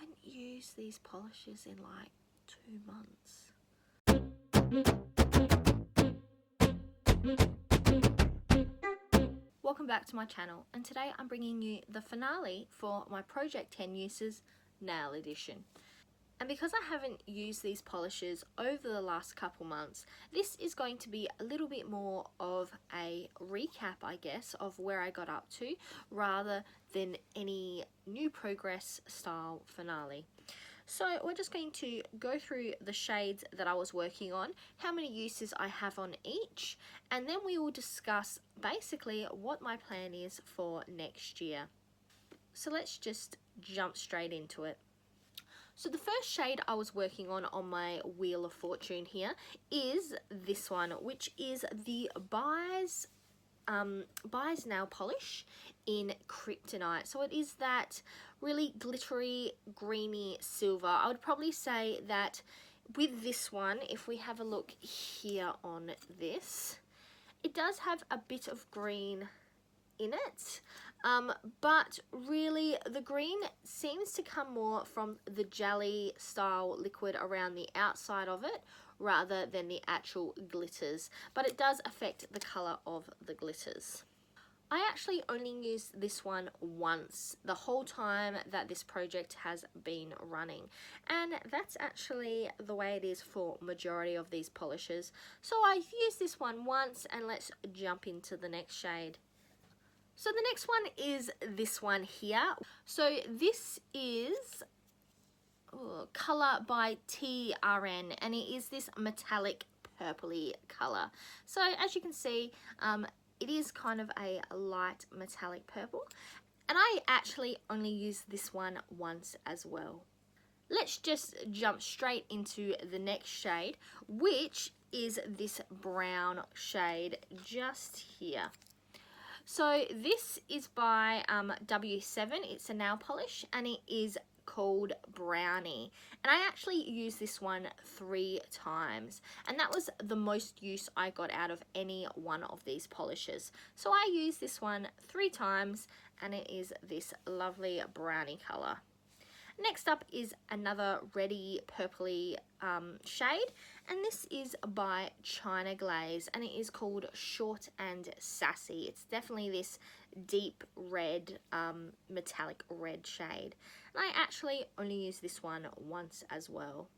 haven't used these polishes in like 2 months. Welcome back to my channel, and today I'm bringing you the finale for my Project 10 Uses Nail Edition. And because I haven't used these polishes over the last couple months, this is going to be a little bit more of a recap, I guess, of where I got up to, rather than any new progress style finale. So we're just going to go through the shades that I was working on, how many uses I have on each, and then we will discuss basically what my plan is for next year. So let's just jump straight into it. So the first shade I was working on my Wheel of Fortune here is this one, which is the Byes nail polish in Kryptonite. So it is that really glittery, greeny silver. I would probably say that with this one, if we have a look here on this, it does have a bit of green in it, but really the green seems to come more from the jelly style liquid around the outside of it rather than the actual glitters, but it does affect the color of the glitters. I actually only used this one once the whole time that this project has been running, and that's actually the way it is for majority of these polishes. So I used this one once, and let's jump into the next shade. So the next one is this one here. So this is Color by TRN, and it is this metallic purpley color. So as you can see, it is kind of a light metallic purple, and I actually only used this one once as well. Let's just jump straight into the next shade, which is this brown shade just here. So this is by W7. It's a nail polish, and it is called Brownie, and I actually used this one 3 times, and that was the most use I got out of any one of these polishes. So I used this one 3 times, and it is this lovely brownie color. Next up is another reddy purpley shade, and this is by China Glaze, and it is called Short and Sassy. It's definitely this deep red, metallic red shade, and I actually only use this one once as well.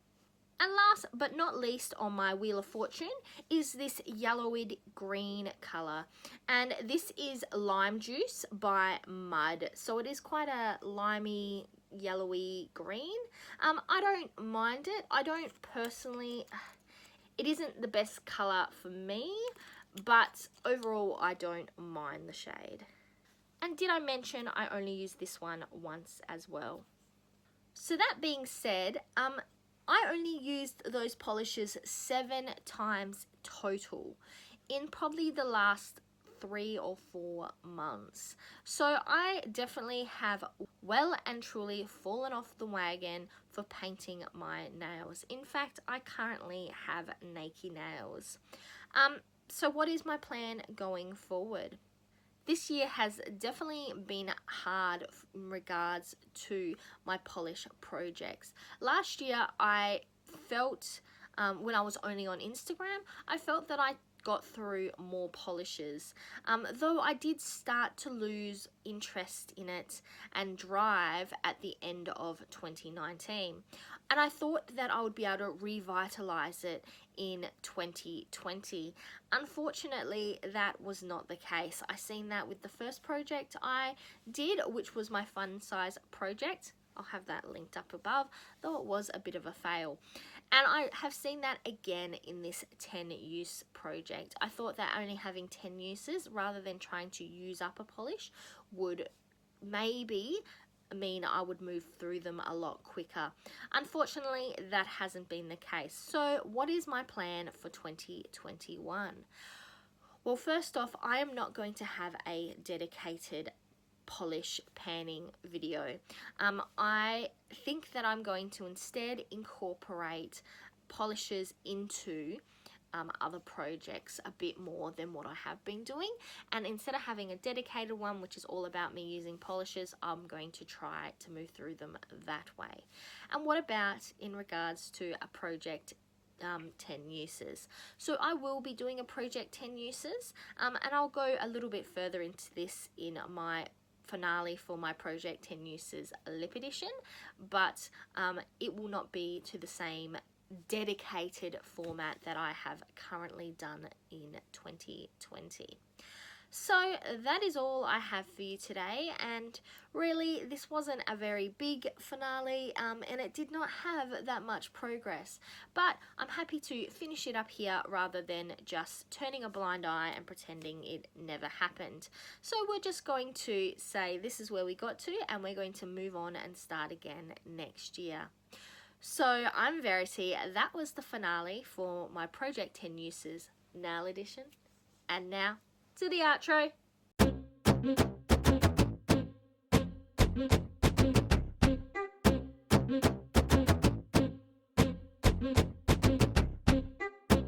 And last but not least on my Wheel of Fortune is this yellowy green color, and this is Lime Juice by Mud. So it is quite a limey, yellowy green. I don't mind it. I don't personally, it isn't the best color for me, but overall I don't mind the shade. And did I mention I only used this one once as well? So that being said, I only used those polishes 7 times total in probably the last 3 or 4 months. So I definitely have well and truly fallen off the wagon for painting my nails. In fact, I currently have naked nails. So what is my plan going forward? This year has definitely been hard in regards to my polish projects. Last year I felt, when I was only on Instagram, I felt that I got through more polishes, though I did start to lose interest in it and drive at the end of 2019, and I thought that I would be able to revitalize it in 2020. Unfortunately, that was not the case. I seen that with the first project I did, which was my fun size project. I'll have that linked up above, though it was a bit of a fail. And I have seen that again in this 10 use project. I thought that only having 10 uses rather than trying to use up a polish would maybe mean I would move through them a lot quicker. Unfortunately, that hasn't been the case. So what is my plan for 2021? Well, first off, I am not going to have a dedicated polish panning video. I think that I'm going to instead incorporate polishes into other projects a bit more than what I have been doing, and instead of having a dedicated one which is all about me using polishes, I'm going to try to move through them that way. And what about in regards to a project 10 uses? So I will be doing a project 10 uses, and I'll go a little bit further into this in my finale for my project 10 uses lip edition, but it will not be to the same dedicated format that I have currently done in 2020. So that is all I have for you today, and really this wasn't a very big finale, and it did not have that much progress, but I'm happy to finish it up here rather than just turning a blind eye and pretending it never happened. So we're just going to say this is where we got to, and we're going to move on and start again next year. So I'm Verity. That was the finale for my Project 10 Uses Nail Edition, and now to the outro.